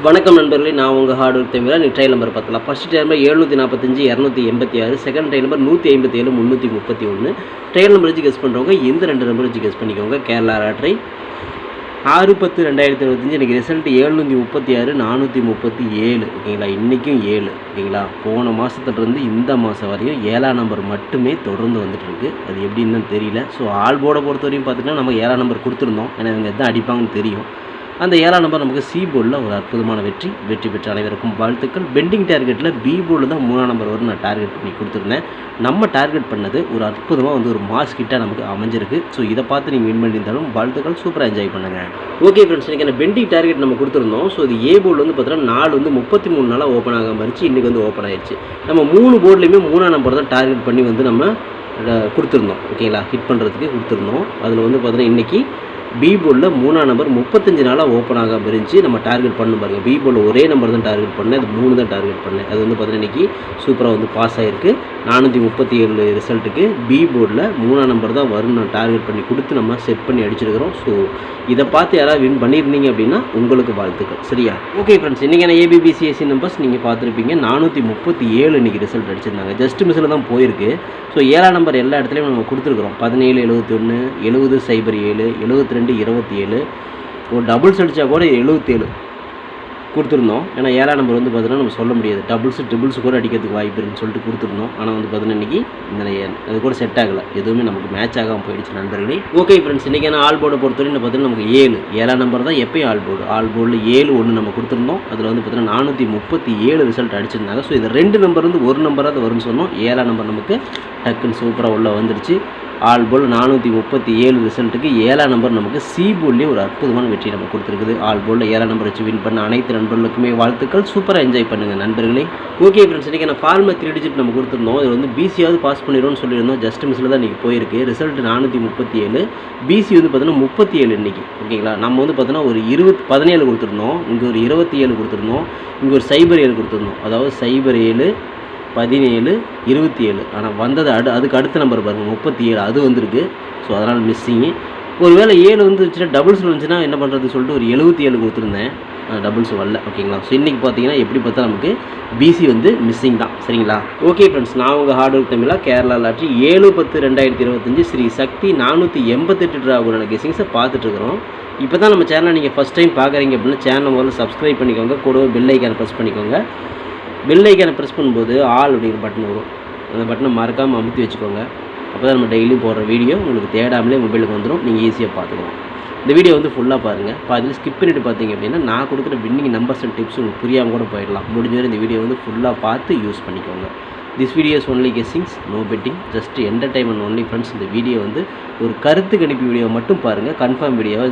வணக்கம் நண்பர்களே, நான் உங்கள் ஹார்ட் ஒர்க் தமிழா. நீ ட்ரையல் நம்பர் பார்த்தலாம். First trial number 745 286, second trial number 157 331. Trial number வச்சு கெஸ் பண்ணுறவங்க இந்த 2 நம்பர் வச்சு கெஸ் பண்ணிக்கோங்க. கேரளா லாட்ரி 6/10/2025. இன்றைக்கி ரிசல்ட் 736 437. ஓகேங்களா, இன்றைக்கும் 7. ஓகேங்களா, போன மாதத்துலேருந்து இந்த மாதம் வரையும் 7ஆம் நம்பர் மட்டுமே தொடர்ந்து வந்துட்டுருக்கு. அது எப்படின்னு தெரியல. ஸோ ஆல் போர்டை பொறுத்த வரையும் பார்த்திங்கன்னா நம்ம 7ஆம் நம்பர் கொடுத்துருந்தோம். ஏன்னா இவங்க எதான் அடிப்பாங்கன்னு தெரியும். அந்த 7ஆம் நம்பர் நமக்கு சி போர்டில் ஒரு அற்புதமான வெற்றி பெற்ற அனைவருக்கும் வாழ்த்துக்கள். பெண்டிங் டார்கெட்டில் பி போர்டில் தான் 3ஆம் நம்பர் வரும் நான் டார்கெட் பண்ணி கொடுத்துருந்தேன். நம்ம டார்கெட் பண்ணது ஒரு அற்புதமாக ஒரு மாஸ் கிட்டாக நமக்கு அமைஞ்சிருக்கு. ஸோ இதை பார்த்து நீங்கள் வின் பண்ணியிருந்தாலும் வாழ்த்துக்கள், சூப்பராக என்ஜாய் பண்ணுங்கள். ஓகே ஃப்ரெண்ட்ஸ், இன்றைக்கி அந்த பெண்டிங் டார்கெட் நம்ம கொடுத்துருந்தோம். ஸோ இது ஏ போர்டில் பார்த்தீங்கன்னா 4 33 நாளாக ஓப்பன் ஆகாமல் இருந்துச்சு. இன்றைக்கி ஓப்பன் ஆயிடுச்சு. நம்ம 3 போர்ட்லேயுமே 3ஆம் நம்பர் தான் டார்கெட் பண்ணி நம்ம கொடுத்துருந்தோம். ஓகேங்களா, ஹிட் பண்ணுறதுக்கு கொடுத்துருந்தோம். அதில் பார்த்தீங்கன்னா இன்றைக்கி பி போர்டில் 3ஆம் நம்பர் 35 நாளாக ஓப்பன் ஆகாமல் இருந்துச்சு. நம்ம டார்கெட் பண்ண பாருங்கள். பி போர்டில் ஒரே நம்பர் தான் டார்கெட் பண்ணேன், அது 3 தான் டார்கெட் பண்ணேன். அது பார்த்தீங்கன்னா இன்றைக்கி சூப்பராக பாஸ் ஆகிருக்கு. 437 ரிசல்ட்டுக்கு பி போர்டில் 3ஆம் நம்பர் தான் வரும் நான் டார்கெட் பண்ணி கொடுத்து நம்ம செட் பண்ணி அடிச்சிருக்கிறோம். ஸோ இதை பார்த்து யாராவது வின் பண்ணியிருந்தீங்க அப்படின்னா உங்களுக்கு வாழ்த்துக்கள். சரியா? ஓகே ஃப்ரெண்ட்ஸ், இன்றைக்கி நான் ஏபிபிசிஎஸ்சி நம்பர்ஸ் நீங்கள் பார்த்துருப்பீங்க. 437 இன்றைக்கி ரிசல்ட் அடிச்சிருந்தாங்க. ஜஸ்ட் மிஸ்ஸில் தான் போயிருக்கு. ஸோ 7ஆம் நம்பர் எல்லா இடத்துலையும் நம்ம கொடுத்துருக்குறோம். 17 71 70 07 72 27. ஒரு டபுள்ஸ் அடித்தா கூட 77 கொடுத்துருந்தோம். ஏன்னா 7ஆம் நம்பர் பார்த்தீங்கன்னா நம்ம சொல்ல முடியாது, ட்ரிபிள்ஸ் கூட அடிக்கிறதுக்கு வாய்ப்பு இருக்குன்னு சொல்லிட்டு கொடுத்துருந்தோம். ஆனால் பார்த்தீங்கன்னா இன்றைக்கி அது கூட செட் ஆகலை, எதுவுமே நமக்கு மேட்ச் ஆகாமல் போயிடுச்சு நண்பர்களே. ஓகே ஃப்ரெண்ட்ஸ், இன்றைக்கி நான் ஆல் போர்டை பொறுத்தவரைக்கும் பார்த்தீங்கன்னா நமக்கு 7ஆம் நம்பர் தான் எப்பயும் ஆல் போர்டில் 7 நம்ம கொடுத்துருந்தோம். அதில் பார்த்தீங்கன்னா 437 ரிசல்ட் அடிச்சிருந்தாங்க. ஸோ இது 2 நம்பர் ஒரு நம்பராக வரும்னு சொன்னோம். 7ஆம் நம்பர் நமக்கு டக்குன்னு சூப்பராக உள்ள வந்துடுச்சு. ஆல் போல் 437 ரிசல்ட்டுக்கு 7ஆம் நம்பர் நமக்கு சி போர்ட்லேயே ஒரு அற்புதமான வெற்றி நம்ம கொடுத்துருக்குது. ஆல் போலில் 7ஆம் நம்பர் வச்சு வின் பண்ண அனைத்து நண்பர்களுக்குமே வாழ்த்துக்கள். சூப்பராக என்ஜாய் பண்ணுங்கள் நண்பர்களே. ஓகே ஃப்ரெண்ட்ஸ், இன்றைக்கி நான் ஃபார்மில் 3 டிஜிட் நம்ம கொடுத்துருந்தோம். இது பிசியாவது பாஸ் பண்ணிடும்னு சொல்லியிருந்தோம். ஜஸ்ட் மிஸ்ஸில் தான் இன்றைக்கி போயிருக்கு. ரிசல்ட் 437, பிசி பார்த்தீங்கன்னா 37 இன்றைக்கி. ஓகேங்களா, நம்ம பார்த்தீங்கன்னா ஒரு 17 கொடுத்துருந்தோம். இங்கே ஒரு 27 கொடுத்துருந்தோம். இங்கே ஒரு 07 கொடுத்துருந்தோம். அதாவது 07 17 27. ஆனால் வந்தது அதுக்கு அடுத்த நம்பர் பாருங்கள் 37, அது வந்திருக்கு. ஸோ அதனால் மிஸ்ஸிங்கு. ஒரு வேளை 7 வந்துச்சுன்னா டபுள்ஸ் வந்துச்சுன்னா என்ன பண்ணுறதுன்னு சொல்லிட்டு ஒரு 77 கொடுத்துருந்தேன். டபுள்ஸ் வரல. ஓகேங்களா, ஸோ இன்றைக்கி பார்த்தீங்கன்னா எப்படி பார்த்தா நமக்கு பிசி மிஸ்ஸிங் தான். சரிங்களா? ஓகே ஃப்ரெண்ட்ஸ், நான் உங்கள் ஹார்ட் ஒர்க் தமிழா. கேரளா லாட்ரி 7/10/2025 ஸ்ரீ சக்தி 488 டிராகுலான கெஸிங்ஸை பார்த்துட்ருக்குறோம். இப்போ தான் நம்ம சேனலை நீங்கள் ஃபஸ்ட் டைம் பார்க்குறீங்க அப்படின்னா சேனலை முதல்ல சப்ஸ்கிரைப் பண்ணிக்கோங்க. கூடவே பெல் ஐக்கானை ப்ரெஸ் பண்ணிக்கோங்க. பெல் ஐக்கானை ப்ரெஸ் பண்ணும்போது ஆல் அப்படிங்கிற பட்டன் வரும். அந்த பட்டனை மறக்காமல் அமுத்தி வச்சுக்கோங்க. அப்போ தான் நம்ம டெய்லியும் போடுற வீடியோ உங்களுக்கு தேடாமலே மொபைலுக்கு வந்துடும். நீங்கள் ஈஸியாக பார்த்துக்கலாம். இந்த வீடியோ ஃபுல்லாக பாருங்கள். பாதியில் ஸ்கிப் பண்ணிவிட்டு பார்த்தீங்க அப்படின்னா நான் கொடுக்குற வின்னிங் நம்பர்ஸ் அண்ட் டிப்ஸ் உங்களுக்கு புரியாமல் கூட போயிடலாம். முடிஞ்ச வரை இந்த வீடியோ ஃபுல்லாக பார்த்து யூஸ் பண்ணிக்கோங்க. This videos only guessings, no betting, just entertainment only friends. இந்த வீடியோ ஒரு கருத்து கணிப்பு வீடியோ மட்டும் பாருங்கள். கன்ஃபார்ம் வீடியோவை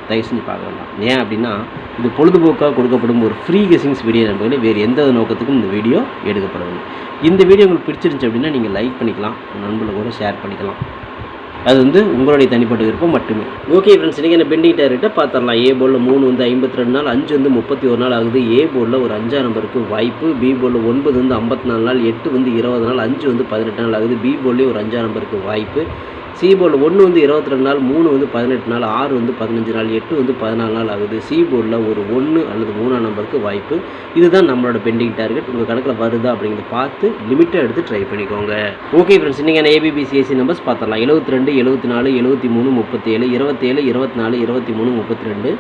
தயவு செஞ்சு பார்க்க வேண்டாம். ஏன் அப்படின்னா இது பொழுதுபோக்காக கொடுக்கப்படும் ஒரு ஃப்ரீ கெஸ்ஸிங்ஸ் வீடியோ நண்பர்களே. வேறு எந்த நோக்கத்துக்கும் இந்த வீடியோ எடுக்கப்படவில்லை. இந்த வீடியோ உங்களுக்கு பிடிச்சிருந்துச்சு அப்படின்னா நீங்கள் லைக் பண்ணிக்கலாம், நண்பர்களை கூட ஷேர் பண்ணிக்கலாம். அது உங்களுடைய தனிப்பட்ட விருப்பம் மட்டுமே. ஓகே ஃப்ரெண்ட்ஸ், இன்றைக்கி என்ன பெண்டிங் டார்கெட்டை பார்த்துடலாம். ஏ போர்டில் 3 52 நாள், 5 31 நாள் ஆகுது. ஏ போர்டில் ஒரு 5ஆம் நம்பருக்கு வாய்ப்பு. பி போர்டில் 9 54 நாள், 8 20 நாள், 5 18 நாள் ஆகுது. பி போர்ட்லேயே ஒரு 5ஆம் நம்பருக்கு வாய்ப்பு. சி போர்டில் 1 22 நாள், 3 18 நாள், 6 15 நாள், 8 14 நாள் ஆகுது. சி போர்டில் ஒரு 1 அல்லது 3ஆம் நம்பருக்கு வாய்ப்பு. இதுதான் நம்மளோட பெண்டிங் டார்கெட். உங்கள் கணக்கில் வருதா அப்படிங்கிறத பார்த்து லிமிட்டை எடுத்து ட்ரை பண்ணிக்கோங்க. ஓகே ஃப்ரெண்ட்ஸ், இன்றைக்கி நான் ஏபிபிசிஎஸ்சி நம்பர்ஸ் பார்த்துடலாம். 72 74 73 37 27 24 23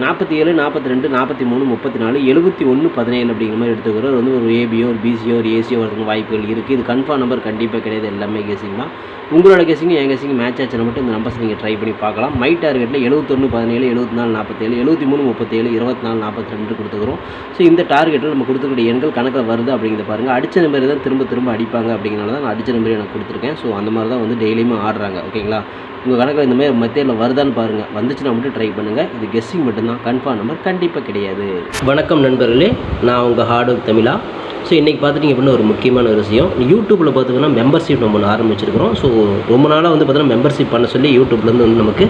32 47 42 43 34 71 17 அப்படிங்கிற மாதிரி எடுத்துக்கிறோம். ஒரு ஏபியோ ஒரு பிசியோ ஒரு ஏசியோ வரதுக்கு வாய்ப்புகள் இருக்குது. இது கன்ஃபார்ம் நம்பர் கண்டிப்பாக கிடையாது. எல்லாமே கெஸிங் தான். உங்களோட கெஸிங்கும் என் கெஸிங் மேட்ச் ஆச்சுன்னா மட்டும் இந்த நம்பர்ஸ் நீங்கள் ட்ரை பண்ணி பார்க்கலாம். மை டார்கெட்டில் 71 17 74 47 73 37 24 42 கொடுத்துக்கிறோம். ஸோ இந்த டார்கெட்டில் நம்ம கொடுத்துக்கூடிய எண்கள் கணக்கில் வருது அப்படிங்கிறத பாருங்கள். அடித்த நம்பர் தான் திரும்ப அடிப்பாங்க அப்படிங்கிறனால தான் நான் அடித்த நம்பரே எனக்கு கொடுத்துருக்கேன். ஸோ அந்த மாதிரி தான் டெய்லியுமே ஆடுறாங்க. ஓகேங்களா, உங்கள் கணக்கில் இந்த மாதிரி மெத்தேடில் வருதான்னு பாருங்கள். வந்துச்சுன்னா மட்டும் ட்ரை பண்ணுங்கள். இது கெஸ்ஸிங் மட்டும்தான், கன்ஃபார்ம் நம்பர் கண்டிப்பாக கிடையாது. வணக்கம் நண்பர்களே, நான் உங்கள் ஹார்ட் ஒர்க் தமிழா. ஸோ இன்றைக்கி பார்த்துட்டிங்க அப்படின்னா ஒரு முக்கியமான ஒரு விஷயம். யூடியூப்பில் பார்த்தீங்கன்னா மெம்பர்ஷிப் நம்ம ஒன்று ஆரம்பிச்சிருக்கிறோம். ஸோ ரொம்ப நாளாக பார்த்தீங்கன்னா மெம்பர்ஷிப் பண்ண சொல்லி யூடியூப்லேருந்து நமக்கு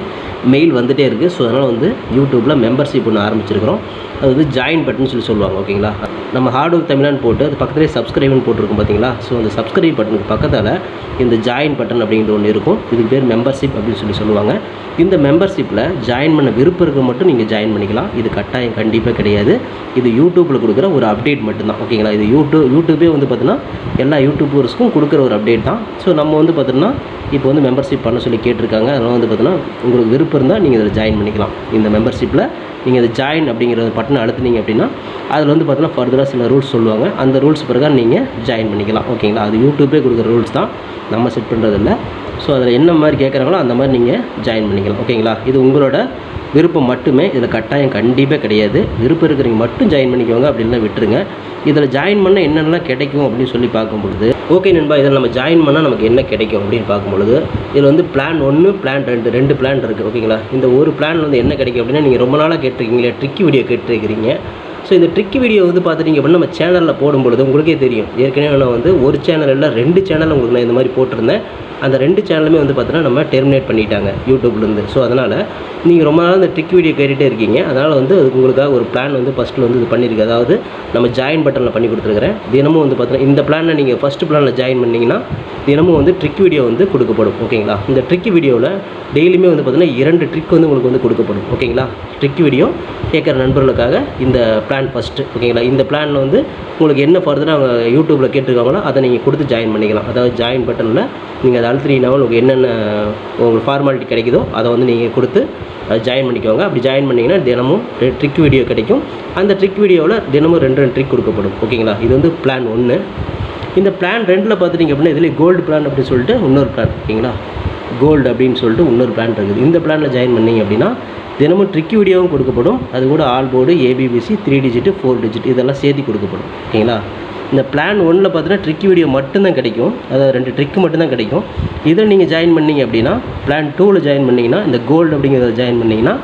மெயில் வந்துகிட்டே இருக்குது. ஸோ அதனால் யூடியூப்பில் மெம்பர்ஷிப் ஒன்று ஆரம்பிச்சிருக்கிறோம். அது ஜாயின் பட்டன் சொல்லி சொல்லுவாங்க. ஓகேங்களா, நம்ம ஹார்ட் ஒர்க் தமிழான்னு போட்டு அது பக்கத்துலேயே சப்ஸ்கிரைப்னு போட்டிருக்கோம் பார்த்தீங்களா. ஸோ அந்த சப்ஸ்கிரைப் பட்டனுக்கு பக்கத்தில் இந்த ஜாயின் பட்டன் அப்படிங்கிறது ஒன்று இருக்கும். இதுக்கு பேர் மெம்பர்ஷிப் அப்படின்னு சொல்லுவாங்க. இந்த மெம்பர்ஷிப்பில் ஜாயின் பண்ண விருப்பம் இருக்க மட்டும் நீங்கள் ஜாயின் ஜாயின் பண்ணிக்கலாம். இது கட்டாயம் கண்டிப்பாக கிடையாது. இது யூடியூப்பில் கொடுக்குற ஒரு அப்டேட் மட்டும்தான். ஓகேங்களா? இது யூடியூபே வந்து பார்த்தீங்கன்னா எல்லா யூடியூபர்ஸ்க்கும் கொடுக்குற ஒரு அப்டேட் தான். ஸோ நம்ம வந்து பார்த்தீங்கன்னா இப்போ வந்து மெம்பர்ஷிப் பண்ண சொல்லி கேட்டிருக்காங்க. அதனால் வந்து பார்த்தீங்கன்னா உங்களுக்கு விருப்பம் இருந்தால் நீங்கள் இதில் ஜாயின் பண்ணிக்கலாம். இந்த மெம்பர்ஷிப்பில் நீங்கள் இதை ஜாயின் அப்படிங்கிற பட்டனை அழுத்துனீங்க அப்படின்னா அதில் வந்து பார்த்தீங்கன்னா ஃபர்தராக சில ரூல்ஸ் சொல்லுவாங்க. அந்த ரூல்ஸ் பிரகாரம் நீங்கள் ஜாயின் பண்ணிக்கலாம். ஓகேங்களா? அது யூடியூப்பே கொடுக்குற ரூல்ஸ் தான், நம்ம செட் பண்ணுறதில்ல. ஸோ அதில் என்ன மாதிரி கேட்குறாங்களோ அந்த மாதிரி நீங்கள் ஜாயின் பண்ணிக்கலாம். ஓகேங்களா? இது உங்களோட விருப்பம் மட்டுமே. இதில் கட்டாயம் கண்டிப்பாக கிடையாது. விருப்பம் இருக்கிறவங்க மட்டும் ஜாயின் பண்ணிக்கோங்க, அப்படின்னா விட்டுருங்க. இதில் ஜாயின் பண்ண என்னென்னலாம் கிடைக்கும் அப்படின்னு சொல்லி பார்க்கும்பொழுது, ஓகே நண்பா, இதில் நம்ம ஜாயின் பண்ணால் நமக்கு என்ன கிடைக்கும் அப்படின்னு பார்க்கும்பொழுது, இதில் வந்து பிளான் 1 பிளான் 2 பிளான் இருக்குது. ஓகேங்களா? இந்த ஒரு பிளான் வந்து என்ன கிடைக்கும் அப்படின்னா, நீங்கள் ரொம்ப நாளாக கேட்டிருக்கீங்களே ட்ரிக்கி வீடியோ கேட்டிருக்கிறீங்க. ஸோ இந்த ட்ரிக்கி வீடியோ வந்து பார்த்துட்டிங்க அப்படின்னா நம்ம சேனலில் போடும்பொழுது உங்களுக்கே தெரியும். ஏற்கனவே நான் வந்து ஒரு சேனல் இல்லை 2 சேனல் உங்களுக்கு நான் இந்த மாதிரி போட்டிருந்தேன். அந்த 2 சேனலுமே வந்து பார்த்தீங்கன்னா நம்ம டெர்மினேட் பண்ணிட்டாங்க யூடியூப்லேருந்து. ஸோ அதனால் நீங்கள் ரொம்ப நாள் இந்த ட்ரிக் வீடியோ கேட்டுகிட்டே இருக்கீங்க. அதனால் வந்து அதுக்கு உங்களுக்காக ஒரு பிளான் வந்து ஃபஸ்ட்டில் வந்து இது பண்ணியிருக்கு. அதாவது நம்ம ஜாயின் பட்டனில் பண்ணி கொடுத்துருக்குறேன். தினமும் வந்து பார்த்தீங்கன்னா இந்த பிளானில் நீங்கள் ஃபஸ்ட்டு பிளானில் ஜாயின் பண்ணிங்கன்னா தினமும் வந்து ட்ரிக் வீடியோ வந்து கொடுக்கப்படும். ஓகேங்களா? இந்த ட்ரிக் வீடியோவில் டெய்லியுமே வந்து பார்த்தீங்கன்னா 2 ட்ரிக் வந்து உங்களுக்கு வந்து கொடுக்கப்படும். ஓகேங்களா? ட்ரிக் வீடியோ கேட்குற நண்பர்களுக்காக இந்த பிளான் ஃபஸ்ட்டு. ஓகேங்களா? இந்த பிளானில் வந்து உங்களுக்கு என்ன ஃபர்தராக அவங்க யூடியூப்பில் கேட்டிருக்காங்களோ அதை நீங்கள் கொடுத்து ஜாயின் பண்ணிக்கலாம். அதாவது ஜாயின் பட்டனில் நீங்கள் அதை அழுத்தினீங்கன்னா உங்களுக்கு என்னென்ன உங்களுக்கு ஃபார்மாலிட்டி கிடைக்குதோ அதை வந்து நீங்கள் கொடுத்து ஜாயின் பண்ணிக்கோங்க. அப்படி ஜாயின் பண்ணிங்கன்னா தினமும் ட்ரிக் வீடியோ கிடைக்கும். அந்த ட்ரிக் வீடியோவில் தினமும் 2 ட்ரிக் கொடுக்கப்படும். ஓகேங்களா? இது வந்து பிளான் 1. இந்த பிளான் 2ல் பார்த்துட்டிங்க அப்படின்னா இதில் கோல்டு பிளான் அப்படின்னு சொல்லிட்டு இன்னொரு பிளான். ஓகேங்களா? கோல்டு அப்படின்னு சொல்லிட்டு இன்னொரு பிளான் இருக்குது. இந்த பிளானில் ஜாயின் பண்ணிங்க அப்படின்னா தினமும் ட்ரிக் வீடியோவும் கொடுக்கப்படும். அது கூட all board, ABBC, 3 digit 4 digit இதெல்லாம் சேர்த்து கொடுக்கப்படும். ஓகேங்களா? இந்த பிளான் 1ல் பார்த்தீங்கன்னா ட்ரிக் வீடியோ மட்டும்தான் கிடைக்கும். அதாவது 2 ட்ரிக் மட்டும்தான் கிடைக்கும். இதில் நீங்கள் ஜாயின் பண்ணிங்க அப்படின்னா பிளான் 2ல் ஜாயின் பண்ணிங்கன்னா இந்த கோல்டு அப்படிங்கிறத ஜாயின் பண்ணிங்கன்னா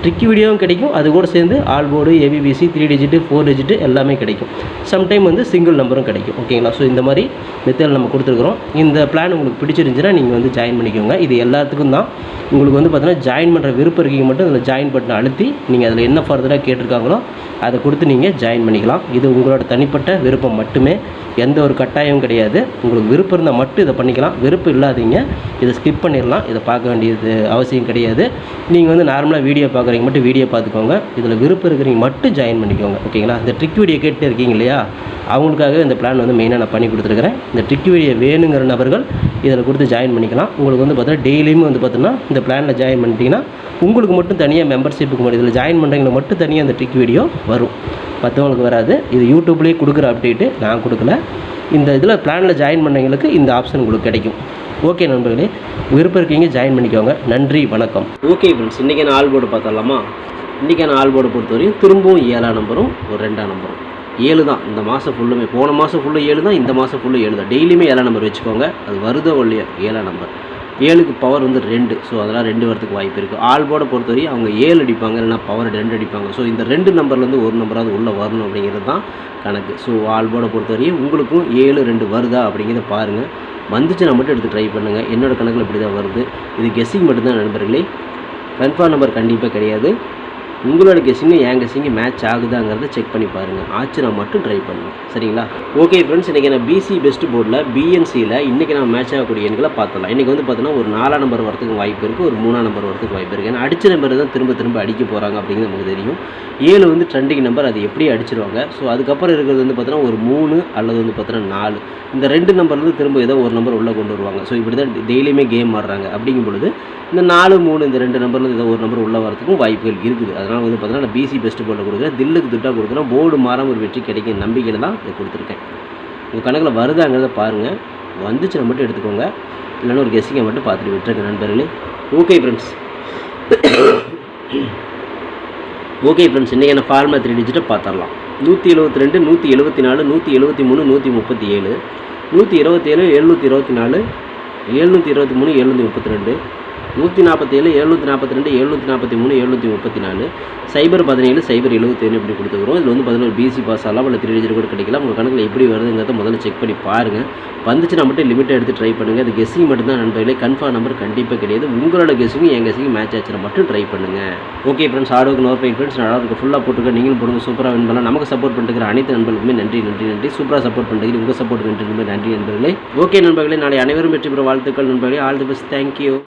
ட்ரிக் வீடியோவும் கிடைக்கும். அது கூட சேர்ந்து all board, ABBC, 3 digit 4 digit எல்லாமே கிடைக்கும். சம்டைம் வந்து சிங்கிள் நம்பரும் கிடைக்கும். ஓகேங்களா? ஸோ இந்த மாதிரி மெத்தட் நம்ம கொடுத்துருக்குறோம். இந்த பிளான் உங்களுக்கு பிடிச்சிருந்துச்சுன்னா நீங்கள் வந்து ஜாயின் பண்ணிக்கோங்க. இது எல்லாத்துக்கும் தான். உங்களுக்கு வந்து பார்த்தீங்கன்னா ஜாயின் பண்ணுற விருப்பம் இருக்கீங்க மட்டும் அதில் ஜாயின் பட்டனை அழுத்தி நீங்கள் அதில் என்ன ஃபர்தராக கேட்டிருக்காங்களோ அதை கொடுத்து நீங்கள் ஜாயின் பண்ணிக்கலாம். இது உங்களோட தனிப்பட்ட விருப்பம் மட்டுமே. எந்த ஒரு கட்டாயமும் கிடையாது. உங்களுக்கு விருப்பம் இருந்தால் மட்டும் இதை பண்ணிக்கலாம். விருப்பம் இல்லாதீங்க இதை ஸ்கிப் பண்ணிடலாம். இதை பார்க்க வேண்டியது அவசியம் கிடையாது. நீங்கள் வந்து நார்மலாக வீடியோ பார்க்குறீங்க மட்டும் வீடியோ பார்த்துக்கோங்க. இதில் விருப்பம் இருக்கிறவங்க மட்டும் ஜாயின் பண்ணிக்கோங்க. ஓகேங்களா? இந்த ட்ரிக் வீடியோ கேட்டு இருக்கீங்க இல்லையா, அவங்களுக்காக இந்த பிளான் வந்து மெயினாக நான் பண்ணி கொடுத்துருக்குறேன். இந்த ட்ரிக் வீடியோ வேணுங்கிற நபர்கள் இதில் கொடுத்து ஜாயின் பண்ணிக்கலாம். உங்களுக்கு வந்து பார்த்தீங்கன்னா டெய்லியுமே வந்து பார்த்தீங்கன்னா இந்த பிளானில் ஜாயின் பண்ணிட்டீங்கன்னா உங்களுக்கு மட்டும் தனியாக மெம்பர்ஷிப்புக்கு மட்டும் இதில் ஜாயின் பண்ணுறவங்களுக்கு மட்டும் தனியாக அந்த ட்ரிக் வீடியோ வரும், மற்றவங்களுக்கு வராது. இது யூடியூப்லேயே கொடுக்குற அப்டேட்டு, நான் கொடுக்கல. இந்த இதில் பிளானில் ஜாயின் பண்ணவங்களுக்கு இந்த ஆப்ஷன் உங்களுக்கு கிடைக்கும். ஓகே நண்பர்களே, விருப்பம் இருக்கீங்க ஜாயின் பண்ணிக்கோங்க. நன்றி, வணக்கம். ஓகே ஃப்ரெண்ட்ஸ், இன்றைக்கான ஆல் போர்டு பார்த்தரலாமா? இன்றைக்கான ஆல் போர்டு பொறுத்தவரையும் திரும்பவும் 7ஆம் நம்பரும் ஒரு 2ஆம் நம்பரும் 7 தான். இந்த மாதம் ஃபுல்லுமே, போன மாதம் ஃபுல்லும் 7 தான், இந்த மாதம் ஃபுல்லும் 7 தான். டெய்லியுமே 7ஆம் நம்பர் வச்சுக்கோங்க. அது வருதோ இல்லையோ 7ஆம் நம்பர். 7க்கு பவர் வந்து 2. ஸோ அதெல்லாம் 2 வரதுக்கு வாய்ப்பு இருக்குது. ஆல் போர்டை பொறுத்தவரையும் அவங்க 7 அடிப்பாங்க, இல்லைனா பவர் 2 அடிப்பாங்க. ஸோ இந்த 2 நம்பர்லேருந்து ஒரு நம்பராவது உள்ளே வரணும் அப்படிங்கிறது தான் கணக்கு. ஸோ ஆல் போர்டை பொறுத்தவரையும் உங்களுக்கும் 7, 2 வருதா அப்படிங்கிறத பாருங்கள். வந்துச்சுன்னா மட்டும் எடுத்து ட்ரை பண்ணுங்கள். என்னோடய கணக்கில் இப்படி தான் வருது. இது கெஸ்ஸிங் மட்டும்தான் நண்பர்களே, கன்ஃபார்ம் நம்பர் கண்டிப்பாக கிடையாது. உங்களோட கெஸ்ஸிங்கு என் கெஸ்ஸிங்கு மேட்ச் ஆகுதாங்கிறத செக் பண்ணி பாருங்கள். ஆச்சுனா மட்டும் ட்ரை பண்ணுங்கள். சரிங்களா? ஓகே ஃப்ரெண்ட்ஸ், இன்றைக்கி நான் BC பெஸ்ட் போர்டில் BNCயில் இன்றைக்கி நான் மேட்ச் ஆகக்கூடிய எண்களை பார்த்துடலாம். இன்றைக்கி வந்து பார்த்தீங்கன்னா ஒரு 4ஆம் நம்பர் வரதுக்கு வாய்ப்பு இருக்குது, ஒரு 3ஆம் நம்பர் வரதுக்கு வாய்ப்பு இருக்குது. ஏன்னா அடித்த நம்பர் தான் திரும்ப அடிக்க போகிறாங்க அப்படிங்கிறது நமக்கு தெரியும். 7 வந்து ட்ரெண்டிங் நம்பர், அது எப்படி அடிச்சிருவாங்க. ஸோ அதுக்கப்புறம் இருக்கிறது வந்து பார்த்தீங்கன்னா ஒரு 3 அல்லது வந்து பார்த்தீங்கன்னா 4. இந்த 2 நம்பர்லேருந்து திரும்ப ஏதோ ஒரு நம்பர் உள்ளே கொண்டு வருவாங்க. ஸோ இப்படி தான் டெய்லியுமே கேம் ஆடுறாங்க. அப்படிங்கும் பொழுது இந்த 4, 3 இந்த 2 நம்பர்லேருந்து ஏதோ ஒரு நம்பர் உள்ளே வரதுக்கும் வாய்ப்புகள் இருக்குது. அதனால் வந்து பார்த்தீங்கன்னா நான் BC பெஸ்ட் போர்டில் கொடுக்குறேன். தில்லுக்கு துட்டாக கொடுக்குறேன். போர்டு மாறாமல் ஒரு வெற்றி கிடைக்கும் நம்பிக்கையில் தான் இதை கொடுத்துருக்கேன். உங்கள் கணக்கில் வருதாங்கிறத பாருங்கள். வந்துச்சுன்னா மட்டும் எடுத்துக்கோங்க, இல்லைன்னா ஒரு கெஸ்ஸிங்கை மட்டும் பார்த்துட்டு விட்டுருங்க நண்பர்களே. ஓகே ஃப்ரெண்ட்ஸ், இன்றைக்கி என்ன ஃபார்முலா 3 டிஜிட்டை பார்த்துடலாம். 172, 174, 173, 137, 127, 724, 723, 732, 147, 742, 743, 734, 017, 071 இப்படி கொடுத்துக்கிறோம். இதில் வந்து பார்த்தீங்கன்னா BC பாஸ் ஆகலாம், இல்லை 3 டிஜிட் கூட கிடைக்கலாம். உங்கள் கணக்கில் எப்படி வருதுங்கிறத முதல்ல செக் பண்ணி பாருங்கள். வந்துச்சுன்னா மட்டும் லிமிட்டை எடுத்து ட்ரை பண்ணுங்கள். அது கெஸ்ஸிங் மட்டும்தான் நண்பர்களே, கன்ஃபார்ம் நம்பர் கண்டிப்பாக கிடையாது. உங்களோட கெஸ்ஸிங்கும் என் கெஸ்ஸிங் மேட்ச் ஆச்சுன்னா மட்டும் ட்ரை பண்ணுங்கள். Okay friends, hard work friends, நல்லா ஃபுல்லாக போட்டுருக்க நீங்களும் போடுங்க. சூப்பராக வின் பண்ணலாம். நமக்கு சப்போர்ட் பண்ணிட்டு அனைத்து நண்பர்களுக்குமே நன்றி. சூப்பராக சப்போர்ட் பண்ணுறது உங்கள் சப்போர்ட் நன்றி நண்பர்களே. ஓகே நண்பர்களே, நாளை அனைவரும் வெற்றி பெற வாழ்த்துக்கள் நண்பர்களே. All the best. தேங்க்யூ.